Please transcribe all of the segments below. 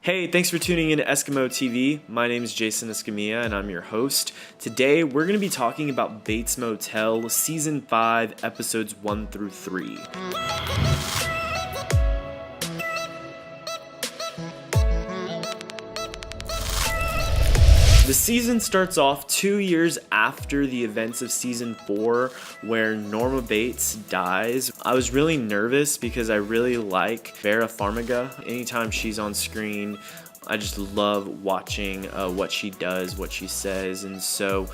Hey, thanks for tuning in to EskimoTV. My name is Jason Escamilla and I'm your host. Today we're going to be talking about Bates Motel Season 5, Episodes 1 through 3. The season starts off 2 years after the events of Season 4, where Norma Bates dies. I was really nervous because I really like Vera Farmiga. Anytime she's on screen, I just love watching what she does, what she says, and so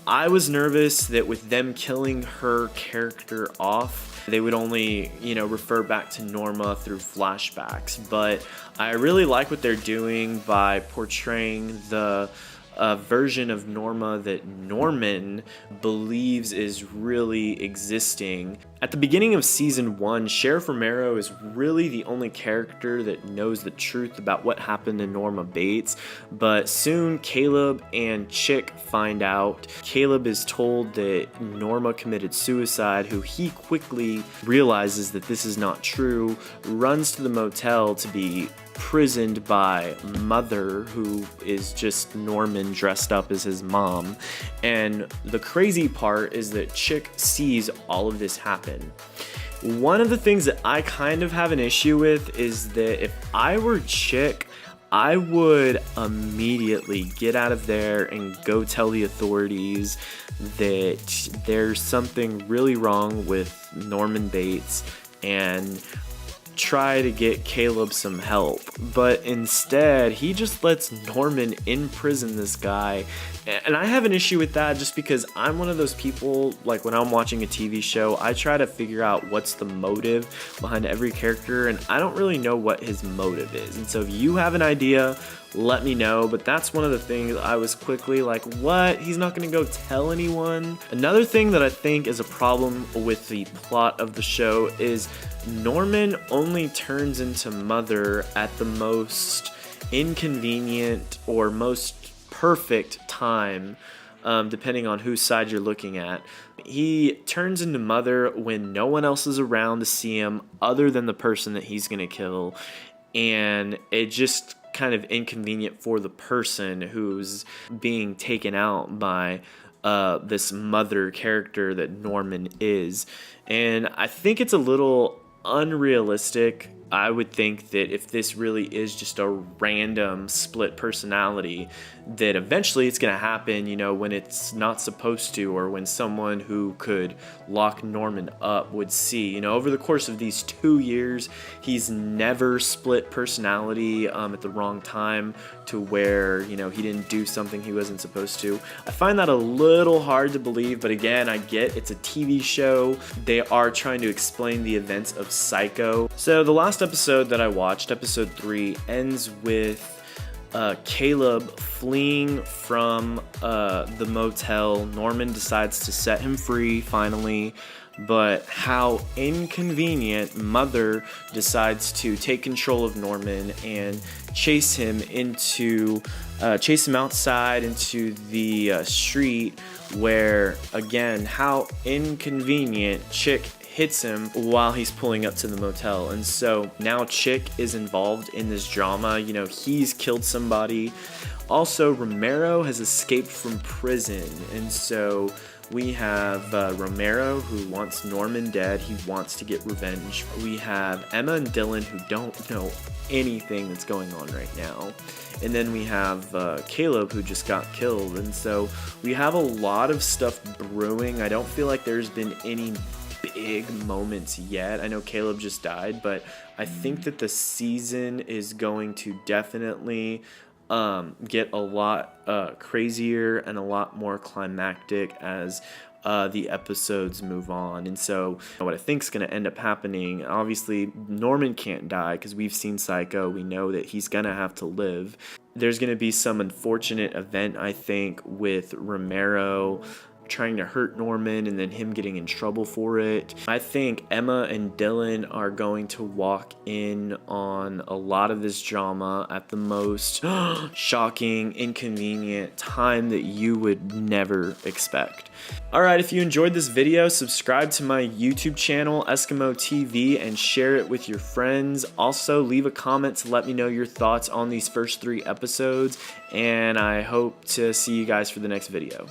I was nervous that with them killing her character off, they would only, refer back to Norma through flashbacks. But I really like what they're doing by portraying the version of Norma that Norman believes is really existing. At the beginning of Season 1, Sheriff Romero is really the only character that knows the truth about what happened to Norma Bates, but soon Caleb and Chick find out. Caleb is told that Norma committed suicide, who he quickly realizes that this is not true, runs to the motel to be prisoned by Mother, who is just Norman dressed up as his mom. And the crazy part is that Chick sees all of this happen. One of the things that I kind of have an issue with is that if I were Chick, I would immediately get out of there and go tell the authorities that there's something really wrong with Norman Bates and try to get Caleb some help. But instead, he just lets Norman imprison this guy. And I have an issue with that just because I'm one of those people, like when I'm watching a TV show, I try to figure out what's the motive behind every character, and I don't really know what his motive is. And so if you have an idea, let me know. But that's one of the things I was quickly like, what? He's not going to go tell anyone? Another thing that I think is a problem with the plot of the show is Norman only turns into Mother at the most inconvenient or most perfect time, depending on whose side you're looking at. He turns into Mother when no one else is around to see him other than the person that he's going to kill, and it just kind of inconvenient for the person who's being taken out by this Mother character that Norman is. And I think it's a little unrealistic. I would think that if this really is just a random split personality, that eventually it's going to happen, when it's not supposed to, or when someone who could lock Norman up would see. Over the course of these 2 years, he's never split personality at the wrong time to where, he didn't do something he wasn't supposed to. I find that a little hard to believe, but again, I get it's a TV show. They are trying to explain the events of Psycho. So the last episode that I watched, episode 3, ends with Caleb fleeing from the motel. Norman decides to set him free finally, but how inconvenient. Mother decides to take control of Norman and chase him outside into the street, where again, how inconvenient. Chick hits him while he's pulling up to the motel. And so now Chick is involved in this drama. He's killed somebody. Also, Romero has escaped from prison. And so we have Romero, who wants Norman dead. He wants to get revenge. We have Emma and Dylan, who don't know anything that's going on right now. And then we have Caleb, who just got killed. And so we have a lot of stuff brewing. I don't feel like there's been any big moments yet. I know Caleb just died, but I think that the season is going to definitely get a lot crazier and a lot more climactic as the episodes move on. And so what I think is going to end up happening, obviously Norman can't die because we've seen Psycho. We know that he's going to have to live. There's going to be some unfortunate event, I think, with Romero trying to hurt Norman and then him getting in trouble for it. I think Emma and Dylan are going to walk in on a lot of this drama at the most shocking, inconvenient time that you would never expect. Alright, if you enjoyed this video, subscribe to my YouTube channel, EskimoTV, and share it with your friends. Also, leave a comment to let me know your thoughts on these first 3 episodes, and I hope to see you guys for the next video.